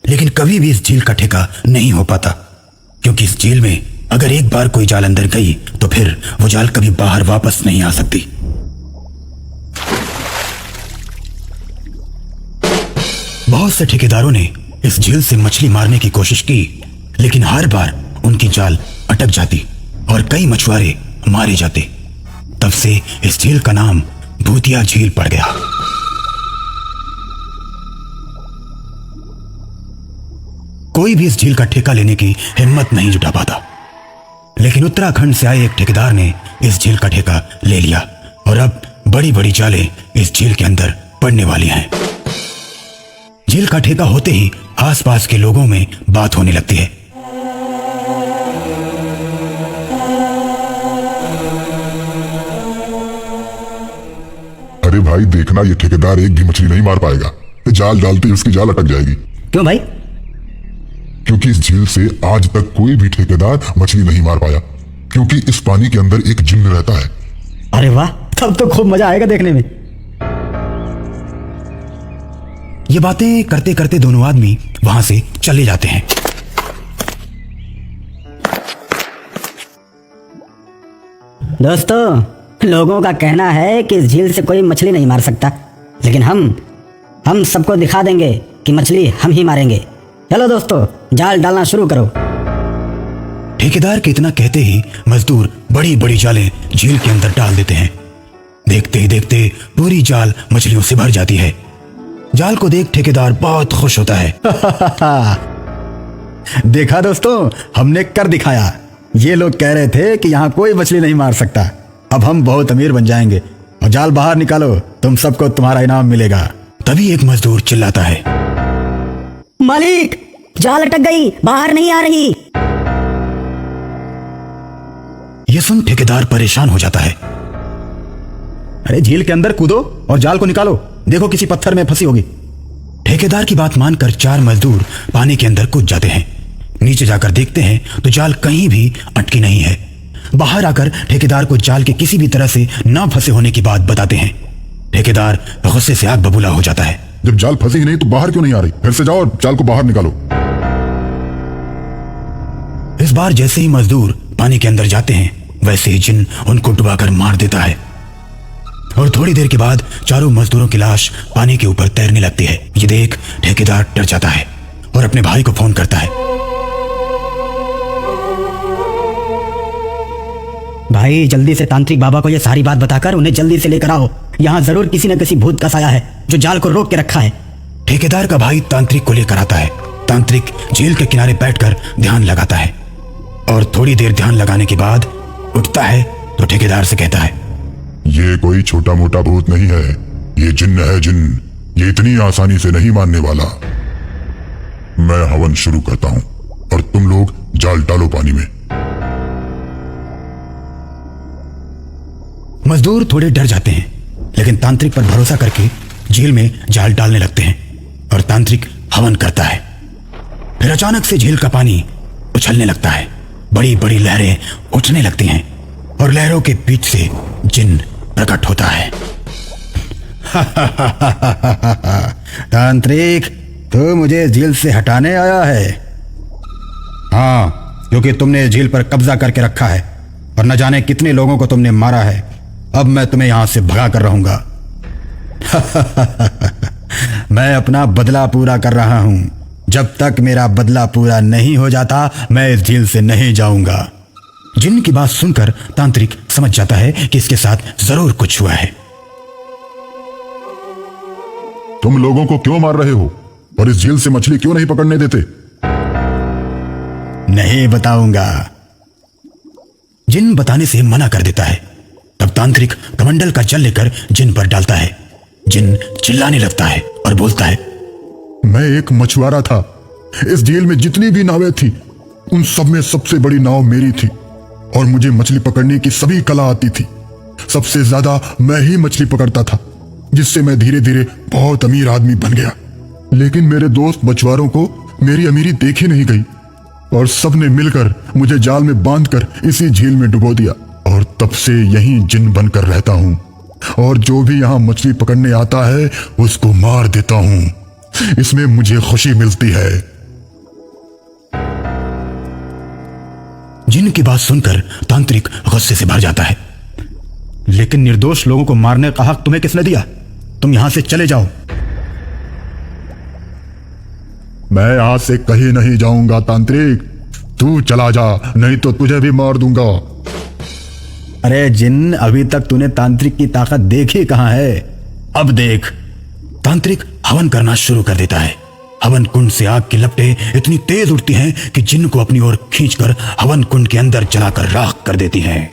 लेकिन कभी भी इस झील का ठेका नहीं हो पाता, क्योंकि इस झील में अगर एक बार कोई जाल अंदर गई तो फिर वो जाल कभी बाहर वापस नहीं आ सकती। बहुत से ठेकेदारों ने इस झील से मछली मारने की कोशिश की, लेकिन हर बार उनकी जाल अटक जाती और कई मछुआरे मारे जाते। तब से इस झील का नाम भूतिया झील पड़ गया। कोई भी इस झील का ठेका लेने की हिम्मत नहीं जुटा पाता, लेकिन उत्तराखंड से आए एक ठेकेदार ने इस झील का ठेका ले लिया और अब बड़ी बड़ी जालें इस झील के अंदर पड़ने वाली हैं। झील का ठेका होते ही आसपास के लोगों में बात होने लगती है। अरे भाई देखना, ये ठेकेदार एक भी मछली नहीं मार पाएगा। जाल डालते ही उसकी जाल अटक जाएगी। क्यों भाई? क्योंकि इस झील से आज तक कोई भी ठेकेदार मछली नहीं मार पाया, क्योंकि इस पानी के अंदर एक जिन्न रहता है। अरे वाह, तब तो खूब मजा आएगा देखने में। ये बातें करते करते दोनों आदमी वहां से चले जाते हैं। दोस्तों, लोगों का कहना है कि इस झील से कोई मछली नहीं मार सकता, लेकिन हम सबको दिखा देंगे कि मछली हम ही मारेंगे। चलो दोस्तों, जाल डालना शुरू करो। ठेकेदार के इतना कहते ही मजदूर बड़ी बड़ी जालें झील के अंदर डाल देते हैं। देखते ही देखते पूरी जाल मछलियों से भर जाती है। जाल को देख ठेकेदार बहुत खुश होता है। देखा दोस्तों, हमने कर दिखाया। ये लोग कह रहे थे कि यहाँ कोई मछली नहीं मार सकता। अब हम बहुत अमीर बन जाएंगे। और जाल बाहर निकालो, तुम सबको तुम्हारा इनाम मिलेगा। तभी एक मजदूर चिल्लाता है, मालिक, जाल अटक गई, बाहर नहीं आ रही। यह सुन ठेकेदार परेशान हो जाता है। अरे झील के अंदर कूदो और जाल को निकालो, देखो किसी पत्थर में फंसी होगी। ठेकेदार की बात मानकर 4 मजदूर पानी के अंदर कूद जाते हैं। नीचे जाकर देखते हैं तो जाल कहीं भी अटकी नहीं है। बाहर आकर ठेकेदार को जाल के किसी भी तरह से न फंसे होने की बात बताते हैं। ठेकेदार गुस्से से आग बबूला हो जाता है। जब जाल फंसी ही नहीं तो बाहर क्यों नहीं आ रही? फिर से जाओ और जाल को बाहर निकालो। इस बार जैसे ही मजदूर पानी के अंदर जाते हैं, वैसे ही जिन्न उनको डुबाकर मार देता है और थोड़ी देर के बाद चारों मजदूरों की लाश पानी के ऊपर तैरने लगती है। ये देख ठेकेदार डर जाता है और अपने भाई को फोन करता है। भाई, जल्दी से तांत्रिक बाबा को ये सारी बात बताकर उन्हें जल्दी से लेकर आओ। यहाँ जरूर किसी न किसी भूत का साया है जो जाल को रोक के रखा है। ठेकेदार का भाई तांत्रिक को लेकर आता है। तांत्रिक झील के किनारे बैठकर ध्यान लगाता है और थोड़ी देर ध्यान लगाने के बाद उठता है तो ठेकेदार से कहता है, ये कोई छोटा मोटा भूत नहीं है, ये जिन्न है, जिन्न। ये इतनी आसानी से नहीं मानने वाला। मैं हवन शुरू करता हूं और तुम लोग जाल डालो पानी में। मजदूर थोड़े डर जाते हैं, लेकिन तांत्रिक पर भरोसा करके झील में जाल डालने लगते हैं और तांत्रिक हवन करता है। फिर अचानक से झील का पानी उछलने लगता है। बड़ी बड़ी लहरें उठने लगती हैं और लहरों के बीच से जिन्न प्रकट होता है। तांत्रिक, तो मुझे झील से हटाने आया है? हाँ, क्योंकि तुमने झील पर कब्जा करके रखा है और न जाने कितने लोगों को तुमने मारा है। अब मैं तुम्हें यहां से भगा कर रहूंगा। मैं अपना बदला पूरा कर रहा हूं। जब तक मेरा बदला पूरा नहीं हो जाता, मैं इस झील से नहीं जाऊंगा। जिन्न की बात सुनकर तांत्रिक समझ जाता है कि इसके साथ जरूर कुछ हुआ है। तुम लोगों को क्यों मार रहे हो और इस झील से मछली क्यों नहीं पकड़ने देते? नहीं बताऊंगा। जिन्न बताने से मना कर देता है। तब तांत्रिक कमंडल का जल लेकर जिन्न पर डालता है। जिन्न चिल्लाने लगता है और बोलता है, मैं एक मछुआरा था। इस झील में जितनी भी नावें थी, उन सब में सबसे बड़ी नाव मेरी थी और मुझे मछली पकड़ने की सभी कला आती थी। सबसे ज्यादा मैं ही मछली पकड़ता था, जिससे मैं धीरे धीरे बहुत अमीर आदमी बन गया। लेकिन मेरे दोस्त मछुआरों को मेरी अमीरी देखी नहीं गई और सबने मिलकर मुझे जाल में बांधकर इसी झील में डुबो दिया और तब से यहीं जिन्न बनकर रहता हूं और जो भी यहां मछली पकड़ने आता है उसको मार देता हूं। इसमें मुझे खुशी मिलती है। जिन की बात सुनकर तांत्रिक गुस्से से भर जाता है। लेकिन निर्दोष लोगों को मारने का हक तुम्हें किसने दिया? तुम यहां से चले जाओ। मैं यहां से कहीं नहीं जाऊंगा तांत्रिक, तू चला जा, नहीं तो तुझे भी मार दूंगा। अरे जिन, अभी तक तूने तांत्रिक की ताकत देखी कहां है? अब देख। तांत्रिक हवन करना शुरू कर देता है। हवन कुंड से आग की लपटें इतनी तेज उठती हैं कि जिन्न को अपनी ओर खींचकर हवन कुंड के अंदर जलाकर राख कर देती हैं।